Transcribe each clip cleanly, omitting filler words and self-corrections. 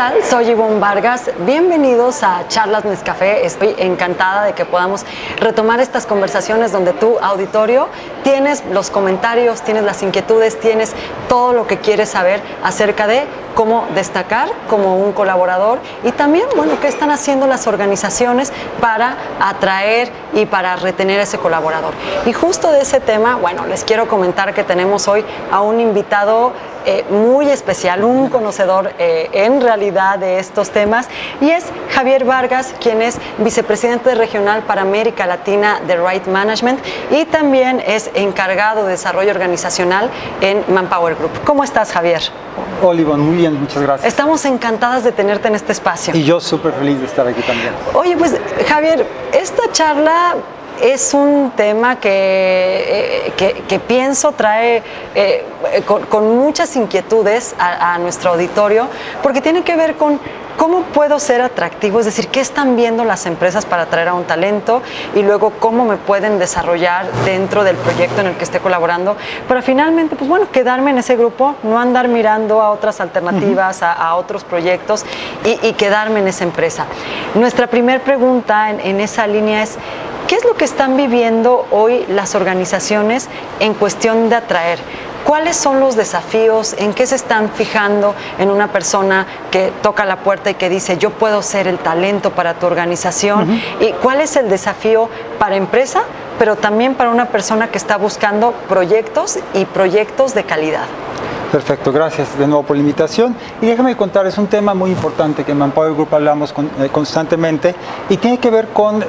tal? Soy Ivonne Vargas. Bienvenidos a Charlas Nescafé. Estoy encantada de que podamos retomar estas conversaciones donde tú, auditorio, tienes los comentarios, tienes las inquietudes, tienes todo lo que quieres saber acerca de cómo destacar como un colaborador y también, bueno, qué están haciendo las organizaciones para atraer y para retener a ese colaborador. Y justo de ese tema, bueno, les quiero comentar que tenemos hoy a un invitado muy especial, un conocedor en realidad de estos temas, y es Javier Vargas, quien es vicepresidente regional para América Latina de Right Management y también es encargado de desarrollo organizacional en ManpowerGroup. ¿Cómo estás, Javier? Hola, Ivonne, muy bien, muchas gracias. Estamos encantadas de tenerte en este espacio. Y yo súper feliz de estar aquí también. Oye, pues Javier, esta charla es un tema que pienso trae con muchas inquietudes a nuestro auditorio, porque tiene que ver con cómo puedo ser atractivo, es decir, qué están viendo las empresas para atraer a un talento y luego cómo me pueden desarrollar dentro del proyecto en el que esté colaborando, para finalmente, pues bueno, quedarme en ese grupo, no andar mirando a otras alternativas, a otros proyectos y quedarme en esa empresa. Nuestra primera pregunta en esa línea es: ¿qué es lo que están viviendo hoy las organizaciones en cuestión de atraer? ¿Cuáles son los desafíos? ¿En qué se están fijando en una persona que toca la puerta y que dice yo puedo ser el talento para tu organización? ¿Y cuál es el desafío para empresa, pero también para una persona que está buscando proyectos y proyectos de calidad? Perfecto, gracias de nuevo por la invitación. Y déjame contar, es un tema muy importante que en ManpowerGroup hablamos constantemente y tiene que ver con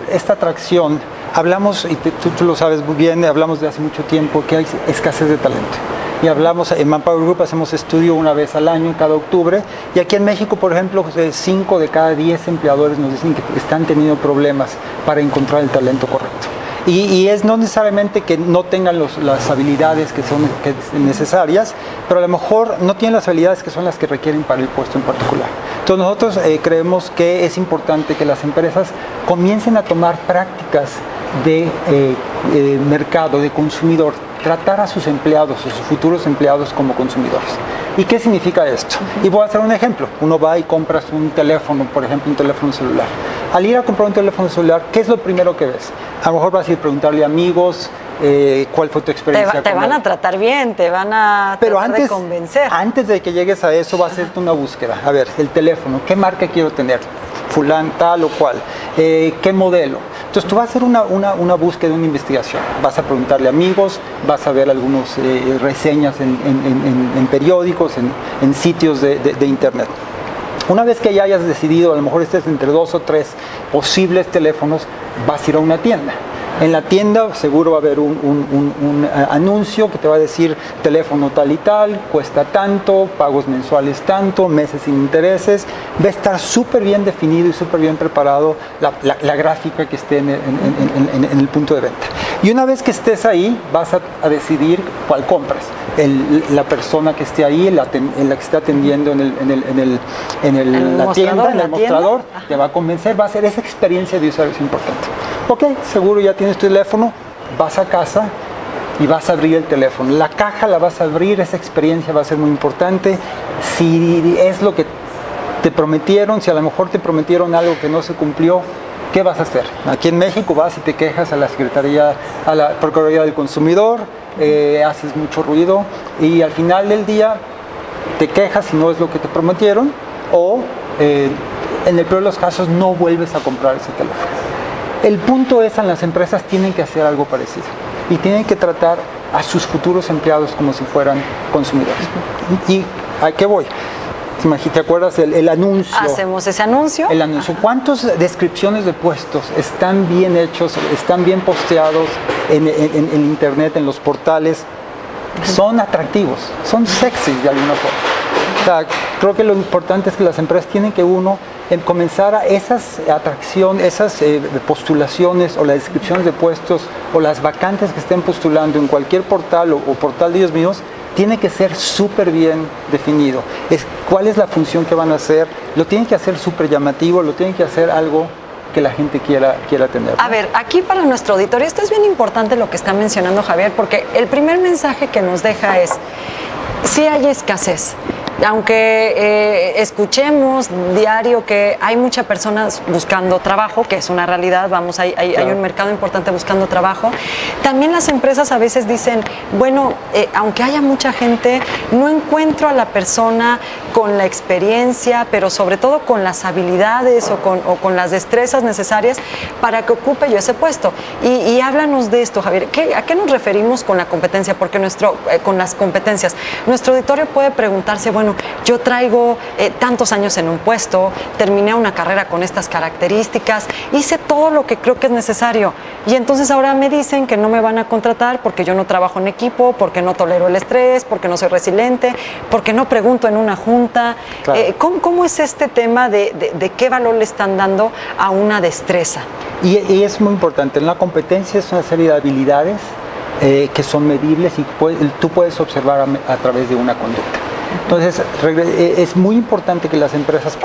esta atracción. Hablamos, y tú lo sabes muy bien, hablamos de hace mucho tiempo que hay escasez de talento. Y hablamos, en ManpowerGroup hacemos estudio una vez al año, cada octubre, y aquí en México, por ejemplo, 5 de cada 10 empleadores nos dicen que están teniendo problemas para encontrar el talento correcto. Y es no necesariamente que no tengan las habilidades que son necesarias, pero a lo mejor no tienen las habilidades que son las que requieren para el puesto en particular. Entonces nosotros creemos que es importante que las empresas comiencen a tomar prácticas de mercado, de consumidor, tratar a sus empleados, a sus futuros empleados como consumidores. ¿Y qué significa esto? Y voy a hacer un ejemplo. Uno va y compras un teléfono, por ejemplo, un teléfono celular. Al ir a comprar un teléfono celular, ¿qué es lo primero que ves? A lo mejor vas a ir a preguntarle a amigos cuál fue tu experiencia. Te van a tratar bien, te van a tratar de convencer. Antes de que llegues a eso, va a hacerte una búsqueda. A ver, el teléfono, ¿qué marca quiero tener? Fulán, tal o cual. ¿Qué modelo? Entonces tú vas a hacer una búsqueda, una investigación. Vas a preguntarle a amigos, vas a ver algunas reseñas en periódicos, en sitios de internet. Una vez que ya hayas decidido, a lo mejor estés entre 2 o 3 posibles teléfonos, vas a ir a una tienda. En la tienda seguro va a haber un anuncio que te va a decir teléfono tal y tal, cuesta tanto, pagos mensuales tanto, meses sin intereses. Va a estar súper bien definido y súper bien preparado la gráfica que esté en el punto de venta. Y una vez que estés ahí, vas a decidir cuál compras. La persona que esté ahí, la que esté atendiendo en la tienda, en el mostrador, te va a convencer, va a ser esa experiencia de usuario es importante. Ok, seguro ya tienes tu teléfono, vas a casa y vas a abrir el teléfono. La caja la vas a abrir, esa experiencia va a ser muy importante. Si es lo que te prometieron, si a lo mejor te prometieron algo que no se cumplió, ¿qué vas a hacer? Aquí en México vas y te quejas a la Secretaría, a la Procuraduría del Consumidor, haces mucho ruido y al final del día te quejas si no es lo que te prometieron o en el peor de los casos no vuelves a comprar ese teléfono. El punto es, en las empresas tienen que hacer algo parecido y tienen que tratar a sus futuros empleados como si fueran consumidores. ¿Y a qué voy? ¿Te acuerdas el anuncio? Hacemos ese anuncio. El anuncio. ¿Cuántas descripciones de puestos están bien hechos, están bien posteados en internet, en los portales? Son atractivos, son sexys de alguna forma. O sea, creo que lo importante es que las empresas tienen que comenzar a esas atracciones, esas postulaciones o las descripciones de puestos o las vacantes que estén postulando en cualquier portal o portal de ellos mismos, tiene que ser súper bien definido. ¿Cuál es la función que van a hacer? Lo tienen que hacer súper llamativo, lo tienen que hacer algo que la gente quiera tener, ¿no? A ver, aquí para nuestro auditorio, esto es bien importante lo que está mencionando Javier, porque el primer mensaje que nos deja es: sí hay escasez, aunque escuchemos diario que hay muchas personas buscando trabajo, que es una realidad, vamos, hay un mercado importante buscando trabajo, también las empresas a veces dicen, bueno, aunque haya mucha gente, no encuentro a la persona con la experiencia, pero sobre todo con las habilidades o con las destrezas necesarias para que ocupe yo ese puesto. Y háblanos de esto, Javier. ¿A qué nos referimos con la competencia? Porque con las competencias, nuestro auditorio puede preguntarse, bueno, yo traigo tantos años en un puesto, terminé una carrera con estas características, hice todo lo que creo que es necesario y entonces ahora me dicen que no me van a contratar porque yo no trabajo en equipo, porque no tolero el estrés, porque no soy resiliente, porque no pregunto en una junta. Claro. ¿Cómo es este tema de qué valor le están dando a una destreza? Y es muy importante, en la competencia es una serie de habilidades que son medibles y tú puedes observar a través de una conducta. Entonces, es muy importante que las empresas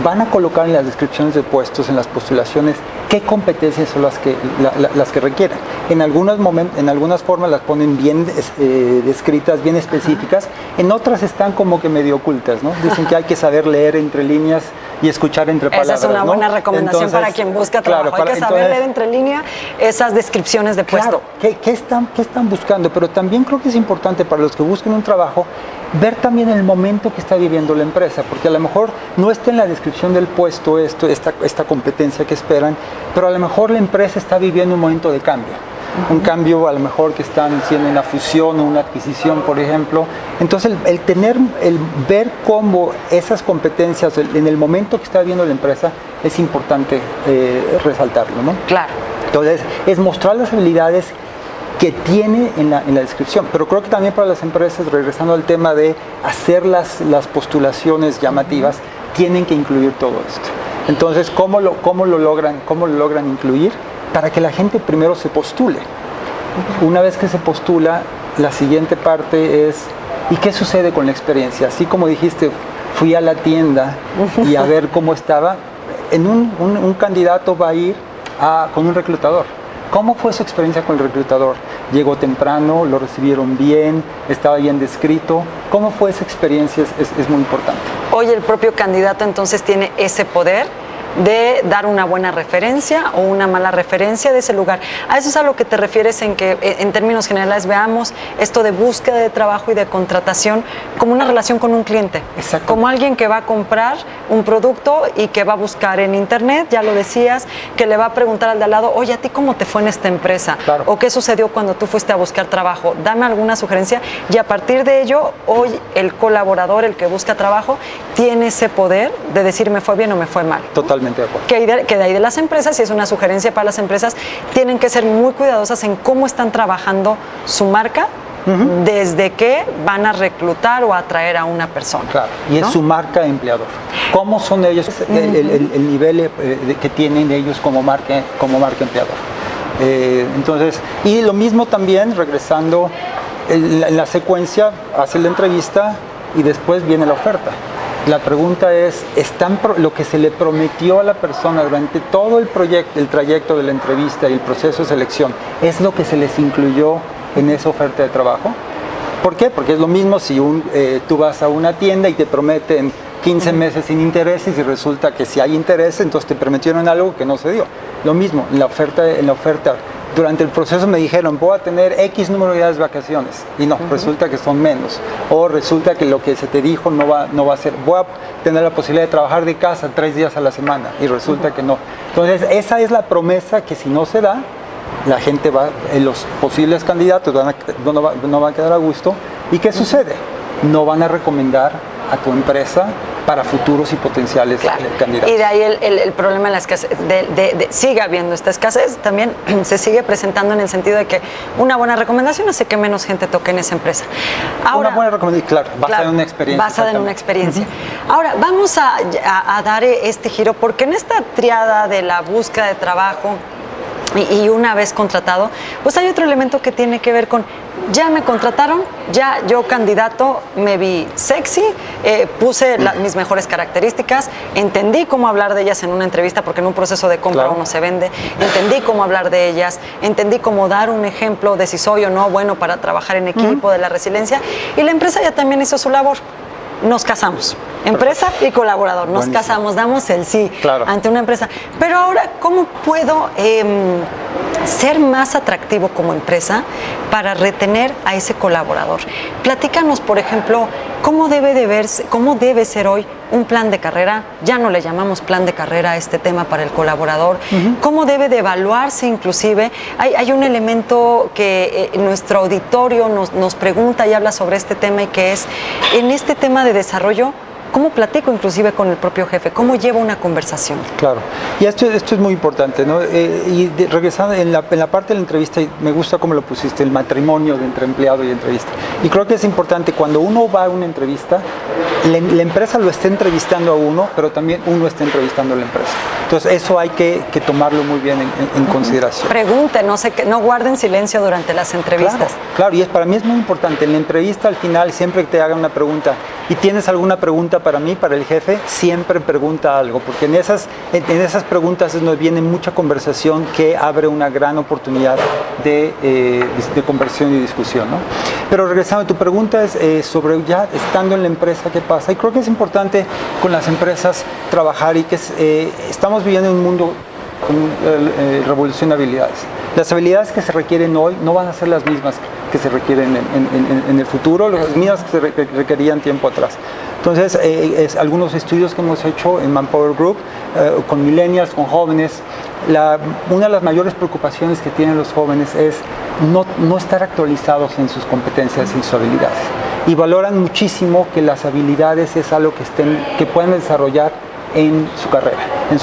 van a colocar en las descripciones de puestos, en las postulaciones, qué competencias son las que requieren. En algunas formas las ponen bien descritas, bien específicas, en otras están como que medio ocultas, ¿no? Dicen que hay que saber leer entre líneas y escuchar entre palabras. Esa es una buena recomendación. Entonces, para quien busca trabajo. Claro, hay que saber leer entre líneas esas descripciones de puesto. Claro, ¿qué están buscando? Pero también creo que es importante para los que busquen un trabajo ver también el momento que está viviendo la empresa, porque a lo mejor no está en la descripción del puesto esta competencia que esperan, pero a lo mejor la empresa está viviendo un momento de cambio. Un cambio a lo mejor que están haciendo una fusión o una adquisición, por ejemplo. Entonces el ver cómo esas competencias en el momento que está viviendo la empresa es importante resaltarlo, ¿no? Claro. Entonces es mostrar las habilidades que tiene en la descripción, pero creo que también para las empresas, regresando al tema de hacer las postulaciones llamativas, tienen que incluir todo esto. Entonces, ¿cómo lo logran incluir? Para que la gente primero se postule. Una vez que se postula, la siguiente parte es, ¿y qué sucede con la experiencia? Así como dijiste, fui a la tienda y a ver cómo estaba, un candidato va a ir con un reclutador. ¿Cómo fue su experiencia con el reclutador? ¿Llegó temprano? ¿Lo recibieron bien? ¿Estaba bien descrito? ¿Cómo fue esa experiencia? Es muy importante. Hoy el propio candidato entonces tiene ese poder de dar una buena referencia o una mala referencia de ese lugar. A eso es a lo que te refieres en que, en términos generales, veamos esto de búsqueda de trabajo y de contratación como una relación con un cliente. Exacto. Como alguien que va a comprar un producto y que va a buscar en internet, ya lo decías, que le va a preguntar al de al lado, oye, ¿a ti cómo te fue en esta empresa? Claro. ¿O qué sucedió cuando tú fuiste a buscar trabajo? Dame alguna sugerencia y a partir de ello, hoy el colaborador, el que busca trabajo, tiene ese poder de decir me fue bien o me fue mal. Totalmente de acuerdo. Que de ahí de las empresas, y es una sugerencia para las empresas, tienen que ser muy cuidadosas en cómo están trabajando su marca desde que van a reclutar o atraer a una persona. Claro, y ¿no? Es su marca empleador. ¿Cómo son ellos, el nivel que tienen ellos como marca empleador? Entonces, y lo mismo también, regresando en la secuencia, hace la entrevista y después viene la oferta. La pregunta es, lo que se le prometió a la persona durante todo el trayecto de la entrevista y el proceso de selección, ¿es lo que se les incluyó en esa oferta de trabajo? ¿Por qué? Porque es lo mismo si tú vas a una tienda y te prometen 15 meses sin intereses y resulta que si hay interés, entonces te prometieron algo que no se dio. Lo mismo, en la oferta durante el proceso me dijeron, voy a tener X número de días de vacaciones, y no, resulta que son menos, o resulta que lo que se te dijo no va a ser, voy a tener la posibilidad de trabajar de casa 3 días a la semana, y resulta que no. Entonces, esa es la promesa que si no se da, la gente los posibles candidatos no van a quedar a gusto, ¿y qué sucede? No van a recomendar a tu empresa para futuros y potenciales candidatos. Y de ahí el problema de la escasez, sigue habiendo esta escasez, también se sigue presentando en el sentido de que una buena recomendación hace que menos gente toque en esa empresa. Ahora, una buena recomendación, claro, basada en una experiencia. Basada en una experiencia. Ahora, vamos a dar este giro, porque en esta triada de la búsqueda de trabajo y una vez contratado, pues hay otro elemento que tiene que ver con, ya me contrataron, ya yo candidato me vi sexy, puse mis mejores características, entendí cómo hablar de ellas en una entrevista, porque en un proceso de compra uno se vende, entendí cómo hablar de ellas, entendí cómo dar un ejemplo de si soy o no bueno para trabajar en equipo, de la resiliencia, y la empresa ya también hizo su labor. nos casamos. Empresa y colaborador, nos Buenísimo. casamos, damos el sí Claro. ante una empresa. Pero ahora, ¿cómo puedo ser más atractivo como empresa para retener a ese colaborador? Platícanos, por ejemplo, cómo debe ser hoy un plan de carrera. Ya no le llamamos plan de carrera a este tema para el colaborador. ¿Cómo debe de evaluarse inclusive? Hay un elemento que nuestro auditorio nos pregunta y habla sobre este tema, y que es, en este tema de desarrollo, ¿cómo platico inclusive con el propio jefe? ¿Cómo llevo una conversación? Claro, y esto es muy importante, ¿no? Regresando en la parte de la entrevista, y me gusta cómo lo pusiste, el matrimonio de entre empleado y entrevista. Y creo que es importante, cuando uno va a una entrevista, la empresa lo está entrevistando a uno, pero también uno está entrevistando a la empresa. Entonces eso hay que tomarlo muy bien en consideración. Pregunten, no guarden silencio durante las entrevistas. Claro, y para mí es muy importante. En la entrevista, al final, siempre que te hagan una pregunta, ¿y tienes alguna pregunta para mí, para el jefe? Siempre pregunta algo, porque en esas preguntas nos viene mucha conversación que abre una gran oportunidad de conversación y discusión, ¿no? Pero regresando, tu pregunta es sobre ya estando en la empresa, ¿qué pasa? Y creo que es importante con las empresas trabajar, y que estamos viviendo en un mundo con revolución de habilidades. Las habilidades que se requieren hoy no van a ser las mismas que se requieren en el futuro, las mismas que se requerían tiempo atrás. Entonces, algunos estudios que hemos hecho en ManpowerGroup con millennials, con jóvenes, una de las mayores preocupaciones que tienen los jóvenes es no estar actualizados en sus competencias y sus habilidades. Y valoran muchísimo que las habilidades es algo que puedan desarrollar en su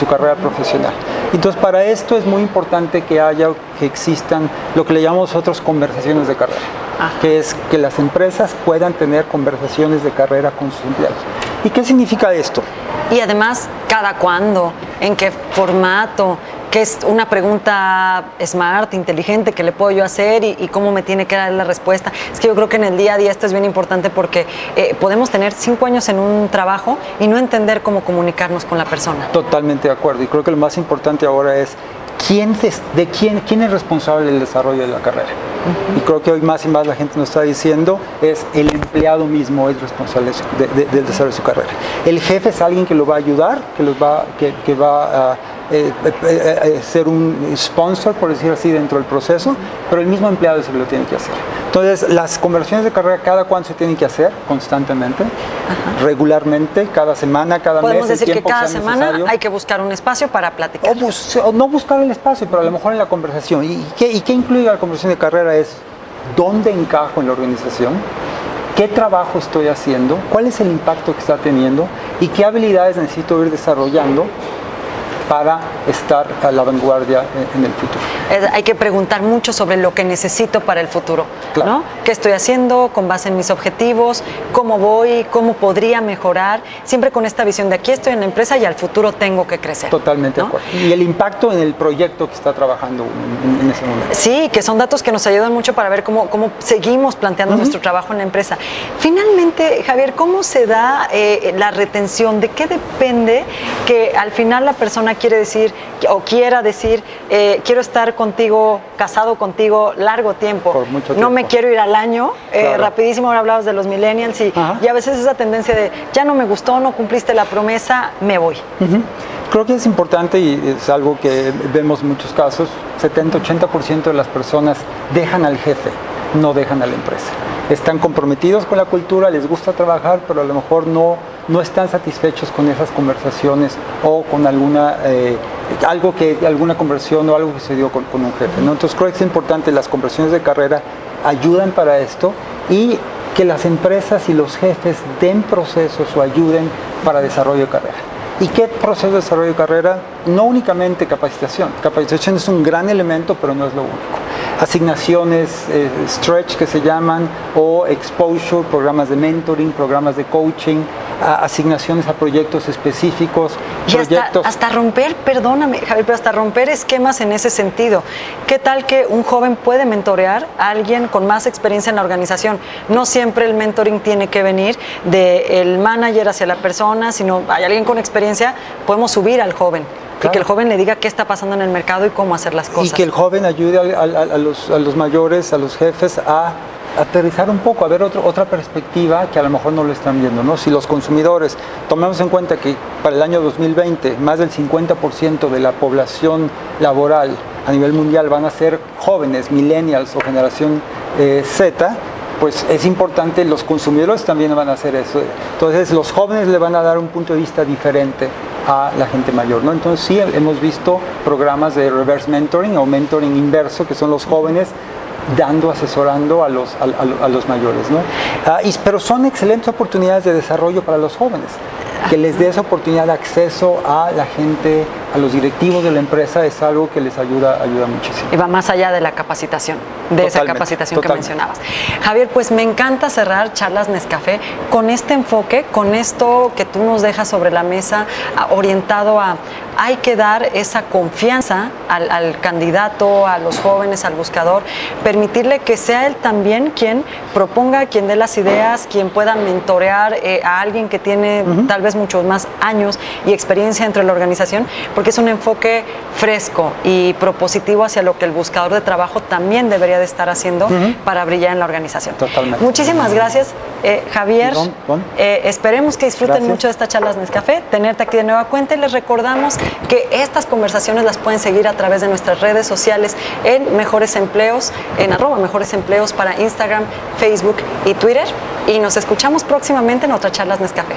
carrera profesional. Entonces, para esto es muy importante que existan lo que le llamamos nosotros conversaciones de carrera, que es que las empresas puedan tener conversaciones de carrera con sus empleados. ¿Y qué significa esto? Y además, ¿cada cuándo? ¿En qué formato? ¿Qué es una pregunta smart, inteligente, que le puedo yo hacer, y cómo me tiene que dar la respuesta? Es que yo creo que en el día a día esto es bien importante, porque podemos tener 5 años en un trabajo y no entender cómo comunicarnos con la persona. Totalmente de acuerdo. Y creo que lo más importante ahora es quién es responsable del desarrollo de la carrera. Y creo que hoy más y más la gente nos está diciendo es el empleado mismo es responsable del desarrollo de su carrera. El jefe es alguien que lo va a ayudar, que va a ser un sponsor, por decir así, dentro del proceso, pero el mismo empleado es el que lo tiene que hacer. Entonces, las conversaciones de carrera, ¿cada cuándo se tienen que hacer? Constantemente, regularmente, cada semana, cada mes. Podemos decir que cada semana necesario. hay que buscar un espacio para platicar. O no buscar el espacio, pero a lo mejor en la conversación. ¿Y qué incluye la conversación de carrera? Es dónde encajo en la organización, qué trabajo estoy haciendo, cuál es el impacto que está teniendo y qué habilidades necesito ir desarrollando para estar a la vanguardia en el futuro. Hay que preguntar mucho sobre lo que necesito para el futuro, Claro. ¿no? ¿Qué estoy haciendo con base en mis objetivos? ¿Cómo voy? ¿Cómo podría mejorar? Siempre con esta visión de aquí estoy en la empresa y al futuro tengo que crecer. Totalmente, ¿no? de acuerdo. Y el impacto en el proyecto que está trabajando en ese momento. Sí, que son datos que nos ayudan mucho para ver cómo seguimos planteando nuestro trabajo en la empresa. Finalmente, Javier, ¿cómo se da la retención? ¿De qué depende que al final la persona quiere decir o quiera decir quiero estar contigo, casado contigo largo tiempo? Por mucho No tiempo. me quiero ir al año. Claro. Rapidísimo, ahora hablabas de los millennials y a veces esa tendencia de ya no me gustó, no cumpliste la promesa, me voy. Creo que es importante y es algo que vemos en muchos casos, 70-80% de las personas dejan al jefe, no dejan a la empresa. Están comprometidos con la cultura, les gusta trabajar, pero a lo mejor no están satisfechos con esas conversaciones o con alguna conversión o algo que se dio con un jefe, ¿no? Entonces creo que es importante, las conversiones de carrera ayudan para esto, y que las empresas y los jefes den procesos o ayuden para desarrollo de carrera. ¿Y qué proceso de desarrollo de carrera? No únicamente capacitación. Capacitación es un gran elemento, pero no es lo único. Asignaciones, stretch que se llaman, o exposure, programas de mentoring, programas de coaching, asignaciones a proyectos específicos. Y hasta romper, perdóname, Javier, pero hasta romper esquemas en ese sentido. ¿Qué tal que un joven puede mentorear a alguien con más experiencia en la organización? No siempre el mentoring tiene que venir del manager hacia la persona, sino hay alguien con experiencia, podemos subir al joven. Claro. Y que el joven le diga qué está pasando en el mercado y cómo hacer las cosas. Y que el joven ayude a los mayores, a los jefes, a aterrizar un poco, a ver otra perspectiva que a lo mejor no lo están viendo, ¿no? Si los consumidores, tomemos en cuenta que para el año 2020 más del 50% de la población laboral a nivel mundial van a ser jóvenes, millennials o generación Z, pues es importante, los consumidores también van a hacer eso. Entonces los jóvenes le van a dar un punto de vista diferente a la gente mayor, ¿no? Entonces sí hemos visto programas de reverse mentoring o mentoring inverso, que son los jóvenes asesorando a los mayores, ¿no? Pero son excelentes oportunidades de desarrollo para los jóvenes, que les dé esa oportunidad de acceso a la gente, a los directivos de la empresa, es algo que les ayuda muchísimo. Y va más allá de la capacitación, esa capacitación que mencionabas. Javier, pues me encanta cerrar Charlas Nescafé con este enfoque, con esto que tú nos dejas sobre la mesa, orientado a hay que dar esa confianza al candidato, a los jóvenes, al buscador, permitirle que sea él también quien proponga, quien dé las ideas, quien pueda mentorear a alguien que tiene tal vez muchos más años y experiencia dentro de la organización, porque es un enfoque fresco y propositivo hacia lo que el buscador de trabajo también debería de estar haciendo para brillar en la organización. Totalmente. Muchísimas gracias, Javier. Esperemos que disfruten mucho de estas Charlas Nescafé, tenerte aquí de nueva cuenta, y les recordamos que estas conversaciones las pueden seguir a través de nuestras redes sociales en Mejores Empleos, en @mejoresempleos para Instagram, Facebook y Twitter, y nos escuchamos próximamente en otras Charlas Nescafé.